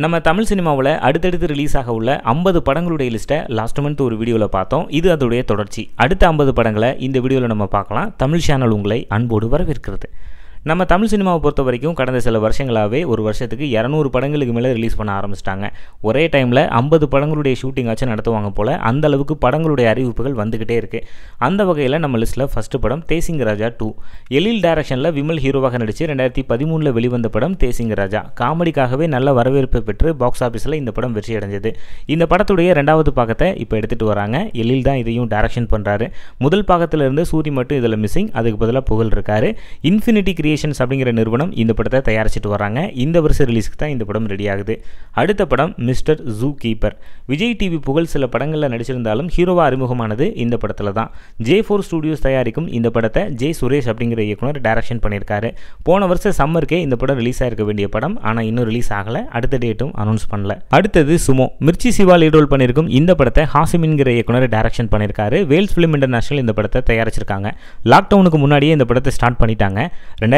நம்ம தமிழ் சினிமாவில் அடுத்தடுத்து ரிலீஸ் ஆக உள்ள 50 படங்களுடைய லிஸ்ட்டை லாஸ்ட் மந்த் ஒரு வீடியோவில் பார்த்தோம். இது அதோடைய தொடர்ச்சி. அடுத்த 50 படங்களை இந்த வீடியோவில் நம்ம பார்க்கலாம். தமிழ் சேனல் உங்களை அன்போடு வரவேற்கிறது. நம்ம தமிழ் சினிமாவை பொறுத்த வரைக்கும் கடந்த சில வருஷங்களாகவே ஒரு வருஷத்துக்கு 200 படங்களுக்கு மேலே ரிலீஸ் பண்ண ஆரம்பிச்சிட்டாங்க. ஒரே டைமில் 50 படங்களுடைய ஷூட்டிங் ஆச்சு நடத்துவாங்க போல். அந்த அளவுக்கு படங்களுடைய அறிவிப்புகள் வந்துக்கிட்டே இருக்குது. அந்த வகையில் நம்ம லிஸ்ட்டில் ஃபஸ்ட்டு படம் தேசிங் ராஜா 2. எழில் டைரக்ஷனில் விமல் ஹீரோவாக நடித்து 2013 வெளிவந்த படம் தேசிங் ராஜா. காமெடிக்காகவே நல்ல வரவேற்பு பெற்று பாக்ஸ் ஆஃபீஸில் இந்த படம் வெற்றி அடைஞ்சது. இந்த படத்துடைய 2வது பாகத்தை இப்போ எடுத்துகிட்டு வராங்க. எழில் தான் இதையும் டைரக்ஷன் பண்ணுறாரு. முதல் பாகத்திலிருந்து சூரி மட்டும் இதில் மிஸ்ஸிங். அதுக்கு பதிலாக புகழ் இருக்காரு. இன்ஃபினிட்டி அப்படிங்கிற நிறுவனம் இந்த படத்தை தயாரிச்சிட்டு வராங்க. இந்த வருஷ ரிலீஸ்க்கு தான் இந்த படம் ரெடி ஆகுது. அடுத்த படம் mister zoo keeper. Vijay TV புகழ் சில படங்களில் நடிச்சிருந்தாலும் ஹீரோவா அறிமுகமானது இந்த படத்தில் தான். J4 ஸ்டுடியோஸ் தயாரிக்கும் இந்த படத்தை ஜே சுரேஷ் அப்படிங்கிற இயக்குனர் டைரக்ஷன் பண்ணியிருக்காரு. போன வருஷம் சம்மருக்கே இந்த படம் ரிலீஸ் ஆகிருக்க வேண்டிய படம், ஆனால் இன்னும் ரிலீஸ் ஆகலை. அடுத்த டேட்டும் அனௌன்ஸ் பண்ணல. அடுத்தது Sumo. Mirchi Shiva lead role பண்ணியிருக்கும் இந்த படத்தை ஹாசிமின்கிற இயக்குனர் டைரக்ஷன் பண்ணியிருக்காரு. வேல்ஸ் ஃபிலிம் இன்டர்நேஷனல் இந்த படத்தை தயாரிச்சிருக்காங்க. லாக்டவுனுக்கு முன்னாடியே இந்த படத்தை ஸ்டார்ட் பண்ணிட்டாங்க.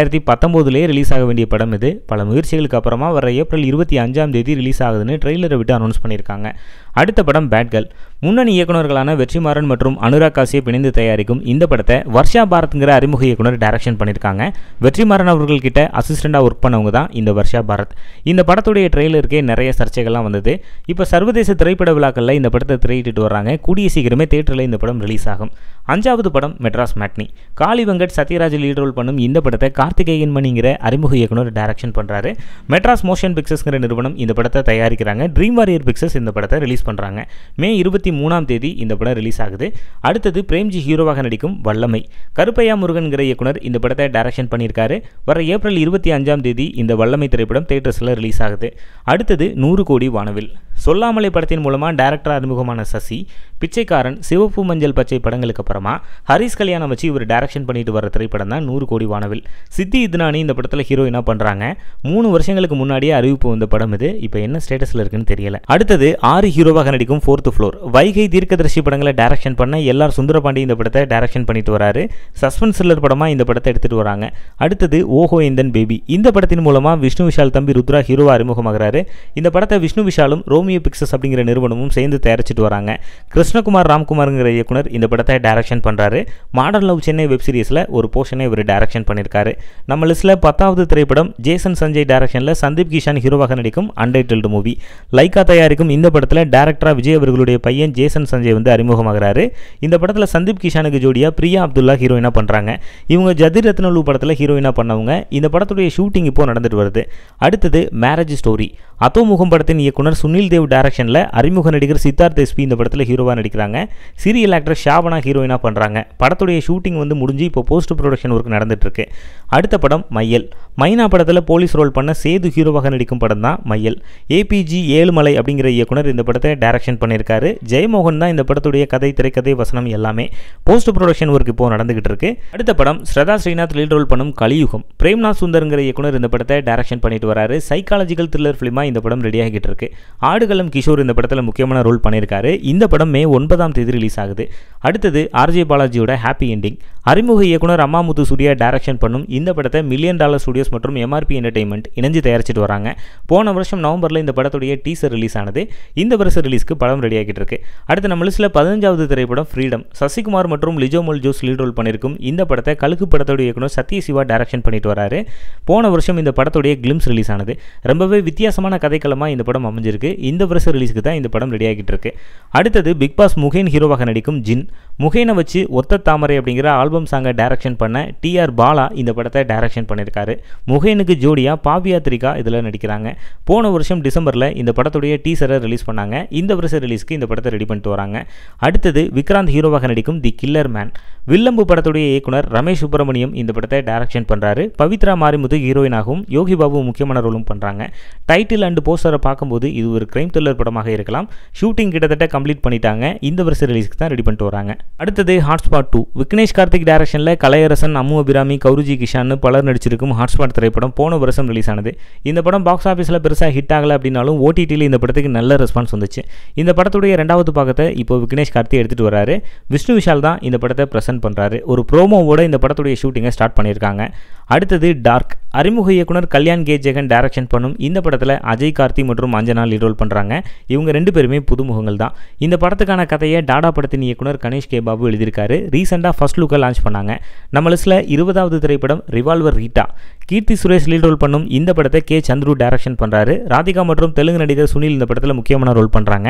2019 ரிலீஸ் ஆக வேண்டிய படம் இது. பல முயற்சிகளுக்கு அப்புறமா வர ஏப்ரல் 25 ரிலீஸ் ஆகுதுன்னு ட்ரெய்லரை விட்டு அனௌன்ஸ் பண்ணியிருக்காங்க. அடுத்த படம் பேட் கேர்ள். முன்னணி இயக்குநர்களான வெற்றிமாறன் மற்றும் அனுராக் காசியப் இணைந்து தயாரிக்கும் இந்த படத்தை வர்ஷா பாரத்ங்கிற அறிமுக இயக்குனர் டைரக்ஷன் பண்ணியிருக்காங்க. வெற்றிமாறன் அவர்கள்கிட்ட அசிஸ்டண்டாக ஒர்க் பண்ணவங்க தான் இந்த வர்ஷா பாரத். இந்த படத்துடைய ட்ரெய்லருக்கே நிறைய சர்ச்சைகள்லாம் வந்தது. இப்போ சர்வதேச திரைப்பட விழாக்களில் இந்த படத்தை திரையிட்டு வர்றாங்க. கூடிய சீக்கிரமே தியேட்டரில் இந்த படம் ரிலீஸ் ஆகும். 5வது படம் மெட்ராஸ் மேட்னி. காளி வெங்கட் சத்யராஜ் லீட் ரோல் பண்ணும் இந்த படத்தை கார்த்திகேயன் மணிங்கிற அறிமுக இயக்குனர் டைரக்ஷன் பண்ணுறாரு. மெட்ராஸ் மோஷன் பிக்சர்ஸ்ங்கிற நிறுவனம் இந்த படத்தை தயாரிக்கிறாங்க. ட்ரீம் வாரியர் பிக்சர்ஸ் இந்த படத்தை ரிலீஸ் பண்ணுறாங்க. மே 23 இந்த படம் ரிலீஸ் ஆகுது. அடுத்தது பிரேம்ஜி ஹீரோவாக நடிக்கும் வல்லமை. கருப்பையா முருகன்கிற இயக்குனர் இந்த படத்தை டைரக்ஷன் பண்ணியிருக்காரு. வர ஏப்ரல் 25 இந்த வல்லமை திரைப்படம் தியேட்டர்ஸில் ரிலீஸ் ஆகுது. அடுத்தது 100 கோடி வானவில். சொல்லாமலை படத்தின் மூலமாக டைரக்டர் அறிமுகமான சசி, பிச்சைக்காரன், சிவப்பு மஞ்சள் பச்சை படங்களுக்கு அப்புறமா ஹரிஸ் கல்யாணம் வச்சு இவர் டைரக்ஷன் பண்ணிட்டு வர திரைப்படம் தான் 100 கோடி வானவில். சித்தி இத்னானி இந்த படத்தில் ஹீரோயினாக பண்ணுறாங்க. 3 வருஷங்களுக்கு முன்னாடியே அறிவிப்பு வந்த படம் இது. இப்போ என்ன ஸ்டேட்டஸில் இருக்குன்னு தெரியல. அடுத்தது 6 ஹீரோவாக நடிக்கும் 4th ஃப்ளோர். வைகை தீர்க்கதரிசி படங்களை டைரக்ஷன் பண்ண எல்லார் சுந்தரபாண்டி இந்த படத்தை டைரக்ஷன் பண்ணிட்டு வராரு. சஸ்பென்ஸ் த்ரில்லர் படமாக இந்த படத்தை எடுத்துகிட்டு வராங்க. அடுத்தது ஓஹோ இந்தன் பேபி. இந்த படத்தின் மூலமாக விஷ்ணு விஷால் தம்பி ருத்ரா ஹீரோவா அறிமுகமாகிறாரு. இந்த படத்தை விஷ்ணு விஷாலும் ரோமியோ பிக்சர்ஸ் அப்படிங்கிற நிறுவனமும் சேர்ந்து தயாரிச்சிட்டு வராங்க. கிருஷ்ணகுமார் ராம்குமார்ங்கிற இயக்குனர் இந்த படத்தை டைரக்ஷன் பண்ணுறாரு. மாடர்ன் லவ் சென்னை வெப் சீரிஸில் ஒரு போர்ஷனை இவர் டைரக்ஷன் பண்ணியிருக்காரு. நம்ம லிஸ்ட்டில் 10வது திரைப்படம் ஜேசன் சஞ்சய் டைரக்ஷனில் சந்தீப் கிஷான் ஹீரோவாக நடிக்கும் அன்டைட்டில்டு மூவி. லைக்கா தயாரிக்கும் இந்த படத்தில் டைரக்டராக விஜய் அவர்களுடைய பையன் ஜேசன் சஞ்சய் வந்து அறிமுகமாகிறாரு. இந்த படத்தில் சந்தீப் கிஷானுக்கு ஜோடியா பிரியா அப்துல்லா ஹீரோயினாக பண்ணுறாங்க. இவங்க ஜதிர் ரத்னலு படத்தில் ஹீரோயினாக பண்ணவங்க. இந்த படத்துடைய ஷூட்டிங் இப்போ நடந்துட்டு வருது. அடுத்தது மேரேஜ் ஸ்டோரி. அதோமுகம் படத்தின் இயக்குனர் சுனில் தேவ் டைரக்ஷனில் அறிமுக நடிகர் சித்தார்த் எஸ்பி இந்த படத்தில் ஹீரோவாக நடிக்கிறாங்க. சீரியல் ஆக்டர் ஷாபனா ஹீரோயினாக பண்ணுறாங்க. படத்துடைய ஷூட்டிங் வந்து முடிஞ்சு இப்போ போஸ்ட் ப்ரொடக்ஷன் ஒர்க் நடந்துட்டு இருக்கு. அடுத்த படம் மையல். மைனா படத்தில் போலீஸ் ரோல் பண்ண சேது ஹீரோவாக நடிக்கும் படம் தான் மையல். ஏபிஜி ஏழுமலை அப்படிங்கிற இயக்குனர் இந்த படத்தை டைரக்ஷன் பண்ணியிருக்காரு. ஜெயமோகன் தான் இந்த படத்துடைய கதை, திரைக்கதை, வசனம் எல்லாமே. போஸ்ட் ப்ரொடக்ஷன் ஒர்க் இப்போ நடந்துகிட்டு இருக்கு. அடுத்த படம் ஸ்ரதா ஸ்ரீநாத் லீட் ரோல் பண்ணும் கலியுகம். பிரேம்நாத் சுந்தர்ங்கிற இயக்குனர் இந்த படத்தை டைரக்ஷன் பண்ணிட்டு வராரு. சைக்காலஜிக்கல் த்ரில்லர் ஃபிலிமா இந்த படம் ரெடி ஆகிட்டு இருக்கு. ஆடுகளம் கிஷோர் இந்த படத்தில் முக்கியமான ரோல் பண்ணியிருக்காரு. இந்த படம் மே 9 ரிலீஸ் ஆகுது. அடுத்தது ஆர்ஜே பாலாஜியோட ஹாப்பி எண்டிங். அறிமுக இயக்குனர் அம்மாமுத்து சூர்யா டைரக்ஷன் பண்ணும் இந்த படத்தை $1 மில்லியன் ஸ்டுடியோஸ் மற்றும் எம்ஆர்பி என்டர்டைன்மெண்ட் இணைஞ்சு தயாரிச்சிட்டு வராங்க. போன வருஷம் நவம்பரில் இந்த படத்துடைய டீசர் ரிலீஸ் ஆனது. இந்த வருஷ ரிலீஸ்க்கு படம் ரெடி ஆகிட்டு இருக்கு. அடுத்து நம்ம லிஸ்ட்டில் 15வது திரைப்படம் ஃப்ரீடம். சசிகுமார் மற்றும் லிஜோமல் ஜோஸ் லீட் ரோல் பண்ணியிருக்கும் இந்த படத்தை கலுக்கு படத்துடைய இயக்குனர் சத்ய சிவா டைரக்ஷன் பண்ணிட்டு வராரு. போன வருஷம் இந்த படத்துடைய கிளிம்ஸ் ரிலீஸ் ஆனது. ரொம்பவே வித்தியாசமான கதைக்களமாக இந்த படம் அமைஞ்சிருக்கு. இந்த வருஷ ரிலீஸ்க்கு தான் இந்த படம் ரெடி ஆகிட்டு இருக்கு. அடுத்தது பிக் பாஸ் முகேன் ஹீரோவாக நடிக்கும் ஜின். முகேனை வச்சு ஒத்த தாமரை அப்படிங்கிற ஆல்பம் சாங்கை டைரக்ஷன் பண்ண TR பாலா இந்த படத்தை டைரக்ஷன் பண்ணியிருக்காரு. முகேனுக்கு ஜோடியா பாபியா திரிகா இதில் நடிக்கிறாங்க. போன வருஷம் டிசம்பரில் இந்த படத்துடைய டீசரை ரிலீஸ் பண்ணாங்க. இந்த வருஷ ரிலீஸ்க்கு இந்த படத்தை ரெடி பண்ணிட்டு வராங்க. அடுத்தது விக்ராந்த் ஹீரோவாக நடிக்கும் தி கில்லர் மேன். வில்லம்பு படத்துடைய இயக்குனர் ரமேஷ் சுப்பிரமணியம் இந்த படத்தை டைரக்ஷன் பண்ணுறாரு. பவித்ரா மாரிமுத்து ஹீரோயினாகவும் யோகி பாபு முக்கியமான ரோலும் பண்ணுறாங்க. டைட்டில் அண்ட் போஸ்டரை பார்க்கும்போது இது ஒரு கிரைம் த்ரில்லர் படமாக இருக்கலாம். ஷூட்டிங் கிட்டத்தட்ட கம்ப்ளீட் பண்ணிட்டாங்க. இந்த வருஷ ரிலீஸ்க்கு தான் ரெடி பண்ணிட்டு வராங்க. அடுத்தது ஹாட்ஸ்பாட் 2. விக்னேஷ் கார்த்திக் டைரக்ஷனில் கலையரசன், அம்மு அபிராமி, கௌருஜி கிஷான் பலர் நடிச்சிருக்கும் ஹாட்ஸ்பாட் திரைப்படம் போன வருஷம் ரிலீஸ் ஆனது. இந்த படம் பாக்ஸ் ஆஃபீஸில் பெருசாக ஹிட் ஆகலை அப்படின்னாலும் ஓடிடியில் இந்த படத்துக்கு நல்ல ரெஸ்பான்ஸ் வந்துச்சு. இந்த படத்துடைய 2வது பாகத்தை இப்போ விக்னேஷ் கார்த்திக் எடுத்துகிட்டு வராரு. விஷ்ணு விஷால் தான் இந்த படத்தை ப்ரெசென்ட் பண்ணுறாரு. ஒரு ப்ரோமோவோட இந்த படத்துடைய ஷூட்டிங்கை ஸ்டார்ட் பண்ணியிருக்காங்க. அடுத்தது டார்க். அறிமுக இயக்குனர் கல்யாண் கே ஜெகன் டைரக்ஷன் பண்ணும் இந்த படத்தில் அஜய் கார்த்தி மற்றும் அஞ்சனா லீட் ரோல் பண்ணுறாங்க. இவங்க 2 பேருமே புதுமுகங்கள் தான். இந்த படத்துக்கான கதையை டாடா படத்தின் இயக்குனர் கணேஷ் கே பாபு எழுதியிருக்காரு. ரீசெண்டாக ஃபர்ஸ்ட் லுக்கை லான்ச் பண்ணாங்க. நம்ம லிஸ்ட்டில் 20வது திரைப்படம் revolver Rita. Keerthy Suresh lead role பண்ணும் இந்த படத்தை கே சந்துரு டைரக்ஷன் பண்ணுறாரு. ராதிகா மற்றும் தெலுங்கு நடிகர் சுனில் இந்த படத்தில் முக்கியமான ரோல் பண்ணுறாங்க.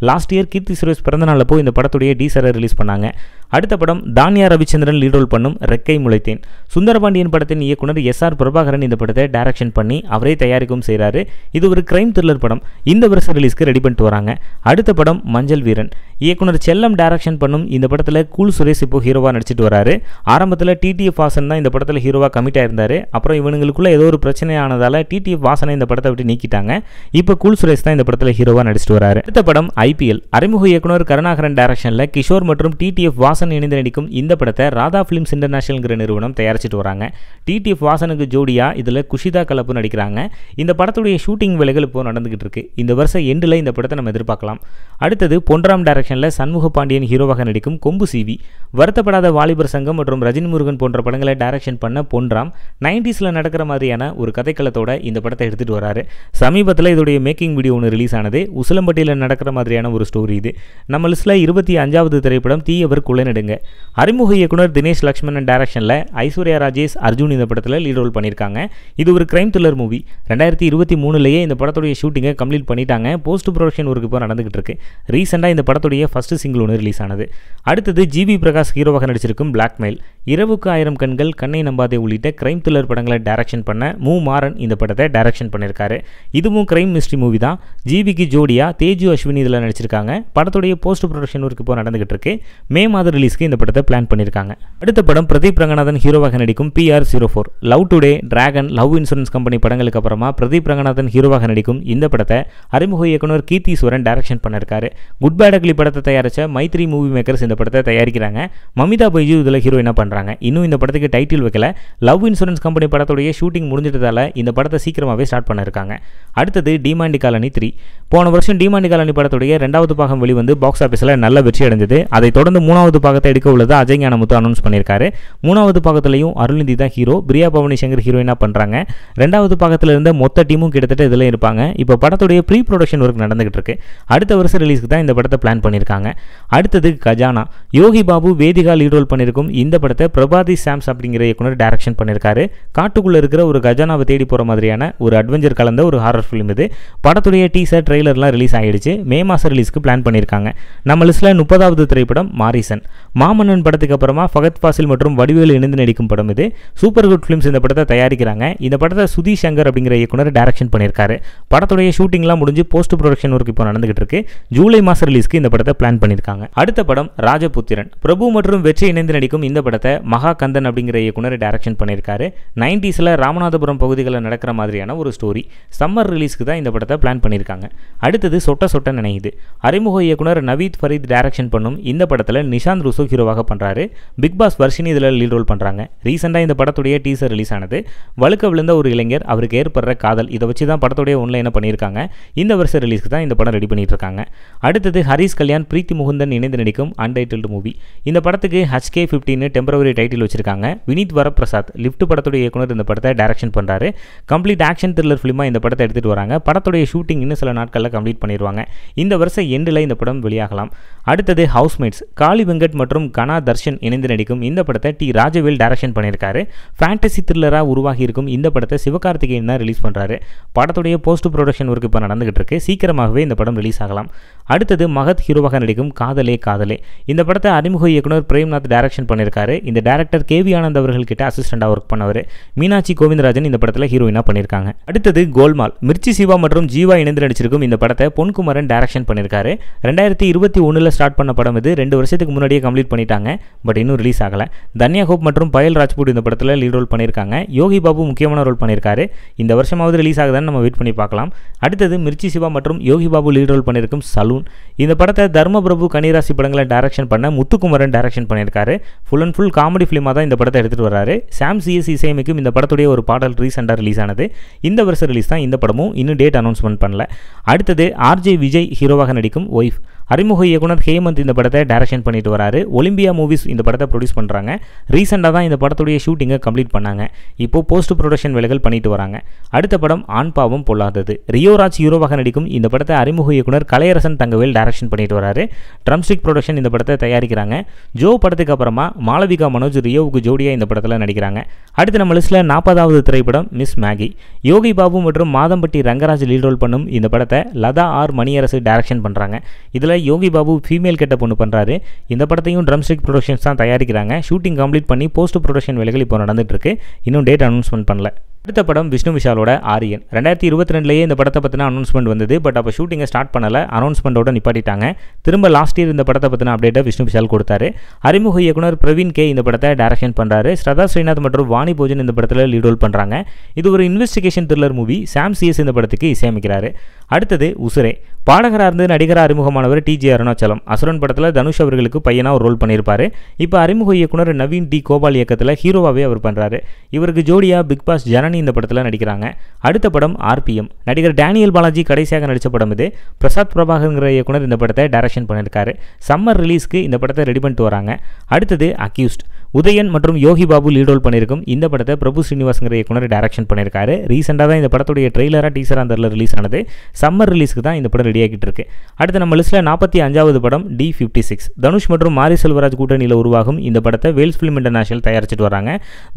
லாஸ்ட் இயர் கீர்த்தி சுரேஷ் பிறந்தநாளப்போ இந்த படத்துடைய டீசரை ரிலீஸ் பண்ணாங்க. அடுத்த படம் தானியா ரவிச்சந்திரன் லீட் ரோல் பண்ணும் ரெக்கை முளைத்தேன். சுந்தரபாண்டியன் படத்தின் இயக்குனர் எஸ்ஆர் பிரபாகரன் இந்த படத்தை டைரக்ஷன் பண்ணி அவரே தயாரிக்கவும் செய்கிறாரு. இது ஒரு கிரைம் த்ரில்லர் படம். இந்த வருஷம் ரிலீஸ்க்கு ரெடி பண்ணிட்டு வராங்க. அடுத்த படம் மஞ்சள் வீரன். இயக்குனர் செல்லம் டைரக்ஷன் பண்ணும் இந்த படத்தில் கூல் சுரேஷ் இப்போ ஹீரோவாக நடிச்சிட்டு வராரு. ஆரம்பத்தில் டிடிஎஃப் வாசன் தான் இந்த படத்தில் ஹீரோவாக கமிட் ஆயிருந்தார். அப்புறம் இவங்களுக்குள்ள ஏதோ ஒரு பிரச்சனை ஆனதால் டிடிஎஃப் வாசனை இந்த படத்தை விட்டு நீக்கிட்டாங்க. இப்போ கூல் சுரேஷ் தான் இந்த படத்தில் ஹீரோவாக நடிச்சிட்டு வராரு. அடுத்த படம் ஐபிஎல். அறிமுக இயக்குனர் கருணாகரன் டைரக்ஷனில் கிஷோர் மற்றும் டிடிஎஃப் வாசன் இணைந்து நடிக்கும் இந்த படத்தை ராதா ஃபிலிம்ஸ் இன்டர்நேஷனல்ங்கிற நிறுவனம் தயாரிச்சிட்டு வராங்க. டிடிஎஃப் வாசனுக்கு ஜோடியா இதில் குஷிதா கலப்பு நடிக்கிறாங்க. இந்த படத்துடைய ஷூட்டிங் வேலைகள் இப்போ நடந்துகிட்டு இருக்கு. இந்த வருஷம் எண்டில் இந்த படத்தை நம்ம எதிர்பார்க்கலாம். அடுத்தது பொன்ராம் டைரக்ஷனில் சண்முக பாண்டியன் ஹீரோவாக நடிக்கும் கொம்பு சிவி. வருத்தப்படாத வாலிபர் சங்கம் மற்றும் ரஜினி முருகன் போன்ற படங்களை டைரக்ஷன் பண்ண பொன்ராம் 90ஸ்ல நடக்கிற மாதிரியான ஒரு கதைக்களத்தோட இந்த படத்தை எடுத்துட்டு வராரு. சமீபத்தில் இதோடைய மேக்கிங் வீடியோ ஒன்று ரிலீஸ் ஆனது. உசிலம்பட்டியில் நடக்கிற மாதிரியான ஒரு ஸ்டோரி இது. நம்ம லிஸ்ட்டில் 25வது திரைப்படம் தீயவர் குலைநடுங்க. அறிமுக இயக்குனர் தினேஷ் லக்ஷ்மணன் டைரக்ஷனில் ஐஸ்வர்யா ராஜேஷ் அர்ஜுன் இந்த படத்தில் லீட் ரோல் பண்ணியிருக்காங்க. இது ஒரு கிரைம் த்ரில்லர் மூவி. 2023லேயே இந்த படத்துடைய ஷூட்டிங்கை கம்ப்ளீட் பண்ணிட்டாங்க. போஸ்ட் ப்ரொடக்ஷன் ஒர்க் இப்போ நடந்துகிட்டு இருக்கு. ரீசெண்டாக இந்த படத்துடைய ஃபர்ஸ்ட் சிங்கிள் ஒன்று ரிலீஸ் ஆனது. அடுத்தது ஜிவி பிரகாஷ் ஹீரோவாக நடிச்சிருக்கும் பிளாக்மெயில். இரவுக்கு 1000 கண்கள், கண்ணை நம்பாதே உள்ளிட்ட கிரைம் த்ரில்லர் படங்களை டைரக்ஷன் பண்ண மாறன் இந்த படத்தை டைரக்ஷன் பண்ணியிருக்காரு. இதுவும் கிரைம் மிஸ்ட்ரி மூவி தான். ஜிவிக்கு ஜோடியா தேஜு அஸ்வினி இதில் நடிச்சிருக்காங்க. படத்துடைய போஸ்ட் ப்ரொடக்ஷன் ஒர்க் இப்போ நடந்துகிட்டு இருக்கு. மே மாத ரிலீஸ்க்கு இந்த படத்தை பிளான் பண்ணியிருக்காங்க. அடுத்த படம் பிரதீப் ரங்கநாதன் ஹீரோவாக நடிக்கும் PR-04. Love today, dragon, love insurance company படங்களுக்கு அப்புறமா பிரதீப் ரங்கநாதன் ஹீரோவாக நடிக்கும் இந்த படத்தை அறிமுக இயக்குனர் கீர்த்தி சுரன் டைரக்ஷன் பண்ணியிருக்காரு. குட் பேட் அக்லி படத்தை தயாரிச்ச மைத்ரி மூவி மேக்கர்ஸ் இந்த படத்தை தயாரிக்கிறாங்க. மமிதா பைஜு இதில் ஹீரோயினா பண்ணுறாங்க. இன்னும் இந்த படத்துக்கு டைட்டில் வைக்கல. லவ் இன்சூரன்ஸ் கம்பெனி படத்துடைய ஷூட்டிங் முடிஞ்சிட்டதால இந்த படத்தை சீக்கிரமாகவே ஸ்டார்ட் பண்ணியிருக்காங்க. அடுத்தது டிமாண்டி காலனி 3. போன வருஷம் டிமாண்டி காலனி படத்துடைய 2வது பாகம் வெளிவந்து பாக்ஸ் ஆஃபீஸில் நல்ல வெற்றி அடைஞ்சது. அதை தொடர்ந்து 3வது பாகத்தை எடுக்க உள்ளது அஜய் ஞானமுத்து அனௌன்ஸ் பண்ணியிருக்காரு. 3வது பாகத்திலையும் அருள்நிதி தான் ஹீரோ, பிரியா பவானி சங்கர் ஹீரோயினா பண்ணுறாங்க. 2வது பாகத்தில் இருந்த மொத்த டீமும் கிட்டத்தட்ட இதில் இருப்பாங்க. இப்போ படத்துடைய ப்ரீ ப்ரொடக்ஷன் ஒர்க் நடந்துகிட்டு இருக்கு. அடுத்த வருஷம் ரிலீஸ்க்கு தான் இந்த படத்தை பிளான் பண்ணியிருக்காங்க. அடுத்தது கஜானா. யோகி பாபு வேதிகா லீட் ரோல் பண்ணியிருக்கும் இந்த படத்தை பிரபாதி சாம்ஸ் அப்படிங்கிற இயக்குனர் டைரக்ஷன் பண்ணியிருக்காரு. காட்டுக்குள்ளே இருக்கிற ஒரு கஜானாவை தேடி போகிற மாதிரியான ஒரு அட்வென்ச்சர் கலந்த ஒரு ஹாரர் ஃபிலிம் இது. படத்துடைய டீசர் ட்ரெய்லர்லாம் ரிலீஸ் ஆகிடுச்சு. மே மாதம் ரிலீஸ்க்கு பிளான் பண்ணியிருக்காங்க. நம்ம லிஸ்ட்டில் 30வது திரைப்படம் மாரிசன். மாமன்னன் படத்துக்கு அப்புறமா ஃபகத் ஃபாசில் மற்றும் வடிவேலு இணைந்து நடிக்கும் படம் இது. சூப்பர் குட் ஃபிலிம்ஸ் இந்த படத்தை தயாரிக்கிறாங்க. இந்த படத்தை சுதி சங்கர் அப்படிங்கிற இயக்குனர் டைரக்ஷன் பண்ணியிருக்காரு. படத்துடைய ஷூட்டிங்லாம் முடிஞ்சு போஸ்ட் ப்ரொடக்ஷன் ஒர்க் இப்போ நடந்துகிட்டு இருக்கு. ஜூலை மாதம் ரிலீஸ்க்கு இந்த படத்தை பிளான் பண்ணியிருக்காங்க. அடுத்த படம் ராஜபுத்திரன். பிரபு மற்றும் வெற்றி இணைந்து நடிக்கும் இந்த படத்தை மகா கந்தன் அப்படிங்கிற இயக்குனர் டைரக்ஷன் பண்ணியிருக்காரு. 90ஸ்ல ராமநாதபுரம் பகுதிகளில் நடக்கிற மாதிரியான ஒரு ஸ்டோரி. சம்மர் ரிலீஸ்க்கு தான் இந்த படத்தை பிளான் பண்ணியிருக்காங்க. அடுத்தது சொட்ட சொட்ட நினையுது. அறிமுக இயக்குனர் நவீத் ஃபரீத் டைரக்ஷன் பண்ணும் இந்த படத்தில் நிஷாந்த் ருசோ ஹீரோவாக பண்ணுறாரு. பிக் பாஸ் வர்ஷினி இதில் லீட் ரோல் பண்ணுறாங்க. ரீசெண்டாக இந்த படத்துடைய டீசர் ரிலீஸ் ஆனது. வழுக்க விழுந்த ஒரு இளைஞர், அவருக்கு ஏற்படுற காதல், இதை வச்சு தான் படத்துடைய ஒன்லைனை பண்ணியிருக்காங்க. இந்த வருஷம் ரிலீஸ்க்கு தான் இந்த படம் ரெடி பண்ணிட்டு இருக்காங்க. அடுத்தது ஹரிஸ் கல்யாண் பிரீத்தி முகுந்தன் இணைந்து நடிக்கும் அன்டைட்டில்டு மூவி. இந்த படத்துக்கு HK15 டெம்பரவரி டைட்டில் வச்சிருக்காங்க. வினீத் வரப்பிரசாத் லிஃப்ட் படத்துடைய இயக்குனர் இந்த படத்தை டைரக்ஷன் பண்ணுறாரு. கம்ப்ளீட் ஆக்ஷன் த்ரில்லர் ஃபிலிமாக இந்த படத்தை எடுத்துகிட்டு வராங்க. படத்துடைய ஷூட்டிங் இன்னும் சில நாட்களில் கம்ப்ளீட் பண்ணிடுவாங்க. இந்த வருஷம் எண்டில் இந்த படம் வெளியாகலாம். அடுத்தது ஹவுஸ்மேட்ஸ். காளி வெங்கட் மற்றும் கனா தர்ஷன் இணைந்து நடிக்கும் இந்த படத்தை டி ராஜவேல் டைரக்ஷன் பண்ணியிருக்காரு. ஃபேண்டசி த்ரில்லராக உருவாகி இருக்கும் இந்த படத்தை சிவகார்த்திகேயன் தான் ரிலீஸ் பண்ணுறாரு. படத்துடைய போஸ்ட் ப்ரொடக்ஷன் ஒர்க் இப்போ நடந்துகிட்டு இருக்கு. சீக்கிரமாகவே இந்த படம் ரிலீஸ் ஆகலாம். அடுத்தது மகத் ஹீரோவாக நடிக்கும் காதலே காதலே. இந்த படத்தை அறிமுக இயக்குனர் பிரேம்நாத் டைரக்ஷன் பண்ணியிருக்காரு. இந்த டைரக்டர் KV ஆனந்த் அவர்கள் கிட்ட அசிஸ்டண்டாக ஒர்க் பண்ணவர். மீனாட்சி கோவிந்தராஜன் இந்த படத்தில் ஹீரோயினா பண்ணியிருக்காங்க. அடுத்தது கோல்மால். மிர்ச்சி சிவா மற்றும் ஜீவா இணைந்து நடிச்சிருக்கும் இந்த படத்தை பொன்குமரன் டைரக்ஷன் பண்ணியிருக்காரு. 2021 ஸ்டார்ட் பண்ண படம் இது. 2 வருஷத்துக்கு முன்னாடியே கம்ப்ளீட் பண்ணிட்டாங்க. பட் இன்னும் ரிலீஸ் ஆகலை. தன்யா ஹோப் மற்றும் பயல் ராஜ்பூட் இந்த படத்தில் லீட் ரோல் பண்ணியிருக்காங்க. யோகி பாபு முக்கியமான ரோல் பண்ணியிருக்காரு. இந்த வருஷமாவது ரிலீஸ் ஆகுதான்னு நம்ம வெயிட் பண்ணி பார்க்கலாம். அடுத்தது மிர்ச்சி சிவா மற்றும் Yogi Babu lead role பண்ணியிருக்கும் salon. இந்த படத்தை தர்மபிரபு கனிராசி படங்களை டைரக்ஷன் பண்ண முத்துக்குமரன் டைரக்ஷன் பண்ணியிருக்காரு. ஃபுல் அண்ட் ஃபுல் காமெடி ஃபிலிமாக தான் இந்த படத்தை எடுத்துகிட்டு வராரு. சாம் சிஎஸ் இசையமைக்கும் இந்த படத்துடைய ஒரு பாடல் ரீசெண்டாக ரிலீஸ் ஆனது. இந்த வருஷம் ரிலீஸ் தான் இந்த படமும், இன்னும் டேட் அனௌன்ஸ்மெண்ட் பண்ணல. அடுத்தது ஆர்ஜே விஜய் ஹீரோவாக நடிக்கும் ஒய்ஃப். அறிமுக இயக்குனர் ஹேமந்த் இந்த படத்தை டைரக்ஷன் பண்ணிட்டு வராரு. ஒலிம்பியா மூவிஸ் இந்த படத்தை ப்ரொடியூஸ் பண்ணுறாங்க. ரீசெண்டாக தான் இந்த படத்துடைய ஷூட்டிங்கை கம்ப்ளீட் பண்ணாங்க. இப்போ போஸ்ட் ப்ரொடக்ஷன் வேலைகள் பண்ணிட்டு வராங்க. அடுத்த படம் ஆண் பாவம் பொல்லாதது. ரியோராஜ் ஹீரோவாக நடிக்கும் இந்த படத்தை அறிமுக இயக்குனர் கலையரசன் தங்கவேல் டைரக்ஷன் பண்ணிட்டு வராரு. ட்ரம்ஸ்டிக் ப்ரொடக்ஷன் இந்த படத்தை தயாரிக்கிறாங்க. ஜோ படத்துக்கு அப்புறமா மாளவிகா மனோஜ் ரியோவுக்கு ஜோடியா இந்த படத்தில் நடிக்கிறாங்க. அடுத்து நம்ம லிஸ்ட்டில் 40வது திரைப்படம் மிஸ் மேகி. யோகி பாபு மற்றும் மாதம்பட்டி ரங்கராஜ் லீட் ரோல் பண்ணும் இந்த படத்தை லதா ஆர் மணியரசு டைரக்ஷன் பண்ணுறாங்க. இதில் யோகி பாபு ஃபீமேல் கெட்ட பொண்ணு பண்ணுறாரு. இந்த படத்தையும் ட்ரம்ஸ்டிக் ப்ரொடக்ஷன்ஸ் தான் தயாரிக்கிறாங்க. ஷூட்டிங் கம்ப்ளீட் பண்ணி போஸ்ட் ப்ரொடக்ஷன் வேலைகள் இப்போ நடந்துட்டு இருக்கு. இன்னும் டேட் அனௌன்ஸ்மெண்ட் பண்ணல. அடுத்த படம் விஷ்ணு விஷாலோட ஆரியன். 2022 இந்த படத்தை பற்றின அனௌன்ஸ்மெண்ட் வந்தது. பட் அப்போ ஷூட்டிங்கை ஸ்டார்ட் பண்ணல, அனௌன்ஸ்மெண்ட்டோட நிப்பாட்டிட்டாங்க. திரும்ப லாஸ்ட் இயர் இந்த படத்தை பற்றின அப்டேட்டை விஷ்ணு விஷால் கொடுத்தாரு. அறிமுக இயக்குனர் பிரவீன் கே இந்த படத்தை டைரக்ஷன் பண்ணுறாரு. ஸ்ரதா ஸ்ரீநாத் மற்றும் வாணி போஜன் இந்த படத்தில் லீட் ரோல் பண்ணுறாங்க. இது ஒரு இன்வெஸ்டிகேஷன் த்ரில்லர் மூவி. சாம் சிஎஸ் இந்த படத்துக்கு இசையமைக்கிறாரு. அடுத்தது உசுரே. பாடகராக இருந்து நடிகராக அறிமுகமானவர் டிஜே அருணாச்சலம். அசுரன் படத்தில் தனுஷ் அவர்களுக்கு பையனாக ஒரு ரோல் பண்ணியிருப்பார். இப்போ அறிமுக இயக்குனர் நவீன் டி கோபால் இயக்கத்தில் ஹீரோவாகவே அவர் பண்ணுறாரு. இவருக்கு ஜோடியா பிக் பாஸ் ஜனனி இந்த படத்தில் நடிக்கிறாங்க. அடுத்த படம் ஆர்பிஎம். நடிகர் டேனியல் பாலாஜி கடைசியாக நடித்த படம் இது. பிரசாத் பிரபாகர்ங்கிற இயக்குனர் இந்த படத்தை டைரக்ஷன் பண்ணியிருக்காரு. சம்மர் ரிலீஸ்க்கு இந்த படத்தை ரெடி பண்ணிட்டு வராங்க. அடுத்தது அக்யூஸ்ட். உதயன் மற்றும் யோகி பாபு லீட் ரோல் பண்ணியிருக்கும் இந்த படத்தை பிரபு ஸ்ரீனிவாஸ்ங்கிற இயக்குனர் டைரக்ஷன் பண்ணியிருக்காரு. ரீசெண்டாக தான் இந்த படத்துடைய ட்ரெய்லராக டீசராக அந்த ரிலீஸ் ஆனது. சம்மர் ரிலீஸ்க்கு தான் இந்த படம் ரெடி ஆகிட்டு இருக்கு. அடுத்து நம்ம லிஸ்ட்டில் 45வது படம் D56. தனுஷ் மற்றும் மாரி செல்வராஜ் கூட்டணியில் உருவாகும் இந்த படத்தை வேல்ஸ் ஃபிலிம் இன்டர்நேஷனல் தயாரிச்சிட்டு வராங்க.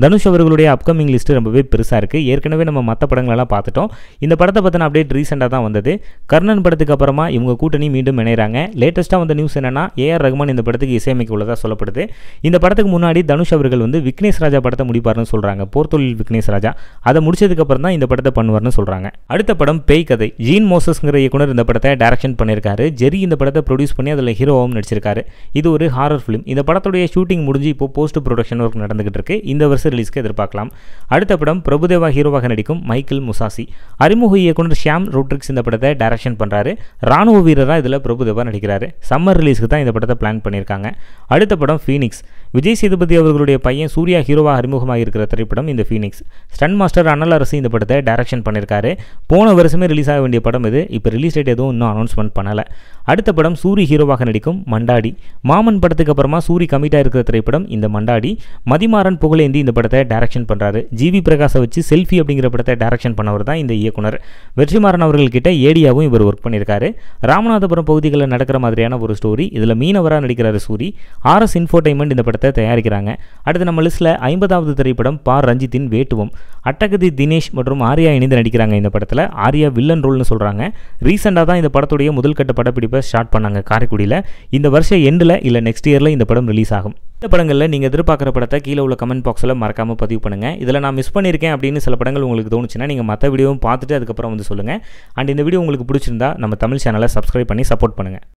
தனுஷ் அவர்களுடைய அப்கமிங் லிஸ்ட் ரொம்பவே பெருசாக இருக்குது. ஏற்கனவே நம்ம மற்ற படங்களெல்லாம் பார்த்துட்டோம். இந்த படத்தை பற்றின அப்டேட் ரீசெண்டாக தான் வந்தது. கர்ணன் படத்துக்கு அப்புறமா இவங்க கூட்டணி மீண்டும் இணைகிறாங்க. லேட்டஸ்ட்டாக வந்த நியூஸ் என்னன்னா ஏஆர் ரகுமான் இந்த படத்துக்கு இசையமைக்க உள்ளதாக சொல்லப்படுது. இந்த படத்துக்கு முன்னாடி தனுஷ் அவர்கள் விக்னேஷ் ராஜா படத்தை முடிப்பார்னு சொல்கிறாங்க. போர்த்தொழில் விக்னேஷ் ராஜா அதை முடிச்சதுக்கு அப்புறம் தான் இந்த படத்தை பண்ணுவார்னு சொல்கிறாங்க. அடுத்த படம் பேய் கதை. ஜீன் மோசஸ்ங்கிற இயக்குனர் இந்த படத்தை டைரக்ஷன் பண்ணியிருக்காரு. ஜெரி இந்த படத்தை ப்ரொடியூஸ் பண்ணி அதில் ஹீரோவாகவும் நடிச்சிருக்காரு. இது ஒரு ஹாரர் ஃபிலிம். இந்த படத்துடைய ஷூட்டிங் முடிஞ்சு இப்போ போஸ்ட் ப்ரொடக்ஷன் ஒர்க் நடந்துகிட்டு இருக்கு. இந்த வருஷம் ரிலீஸ்க்கு எதிர்பார்க்கலாம். அடுத்த படம் பிரபுதேவா ஹீரோவாக நடிக்கும் மைக்கேல் முசாசி. அறிமுக இயக்குனர் ஷியாம் ரோட்ரிக்ஸ் இந்த படத்தை டைரக்ஷன் பண்ணுறாரு. ராணுவ வீரராக இதில் பிரபுதேவா நடிக்கிறாரு. சம்மர் ரிலீஸ்க்கு தான் இந்த படத்தை பிளான் பண்ணியிருக்காங்க. அடுத்த படம் ஃபீனிக்ஸ். விஜய் சேதுபதி அவர்களுடைய பையன் சூர்யா ஹீரோவாக அறிமுகமாக இருக்கிற திரைப்படம் இந்த ஃபீனிக்ஸ். ஸ்டன் மாஸ்டர் அண்ணல் அரசு இந்த படத்தை டைரக்ஷன் பண்ணியிருக்காரு. போன வருஷமே ரிலீஸ் ஆக வேண்டிய படம் இது. இப்போ ரிலீஸ் டேட் எதுவும் இன்னும் அனௌன்ஸ்மெண்ட் பண்ணலை. அடுத்த படம் சூரி ஹீரோவாக நடிக்கும் மண்டாடி. மாமன் படத்துக்கு அப்புறமா சூரி கமிட்டாக இருக்கிற திரைப்படம் இந்த மண்டாடி. மதிமாறன் புகழேந்தி இந்த படத்தை டைரக்ஷன் பண்ணுறாரு. ஜிவி பிரகாஷை வச்சு செல்ஃபி அப்படிங்கிற படத்தை டைரக்ஷன் பண்ணவர் தான் இந்த இயக்குனர். வெற்றிமாறன் அவர்கள்கிட்ட ஏடியாவும் இவர் ஒர்க் பண்ணியிருக்காரு. ராமநாதபுரம் பகுதிகளில் நடக்கிற மாதிரியான ஒரு ஸ்டோரி. இதில் மீனவராக நடிக்கிறாரு சூரி. RS இன்ஃபோடைன்மெண்ட் இந்த படத்தை தயாரிக்கிறாங்க. அடுத்து நம்ம லிஸ்ட்டில் 50வது திரைப்படம் பா ரஞ்சித்தின் வேட்டுவம். அட்டகதி தினேஷ் மற்றும் ஆர்யா இணைந்து நடிக்கிறாங்க. இந்த படத்தில் ஆர்யா வில்லன் ரோல்னு சொல்கிறாங்க. ரீசெண்டாக தான் இந்த படத்துடைய முதல் கட்ட படப்பிடிப்பை ஸ்டார்ட் பண்ணாங்க காரைக்குடியில். இந்த வருஷம் எண்டில் இல்லை நெக்ஸ்ட் இயரில் இந்த படம் ரிலீஸ் ஆகும். இந்த படங்களில் நீங்கள் எதிர்பார்க்குற படத்தை கீழே உள்ள கமெண்ட் பாக்ஸில் மறக்காமல் பதிவு பண்ணுங்கள். இதில் நான் மிஸ் பண்ணியிருக்கேன் அப்படின்னு சில படங்கள் உங்களுக்கு தோணுச்சுன்னா நீங்கள் மற்ற வீடியோவும் பார்த்துட்டு அதுக்கப்புறம் சொல்லுங்கள். அண்ட் இந்த வீடியோ உங்களுக்கு பிடிச்சிருந்தா நம்ம தமிழ் சேனலை சப்ஸ்கிரைப் பண்ணி சப்போர்ட் பண்ணுங்கள்.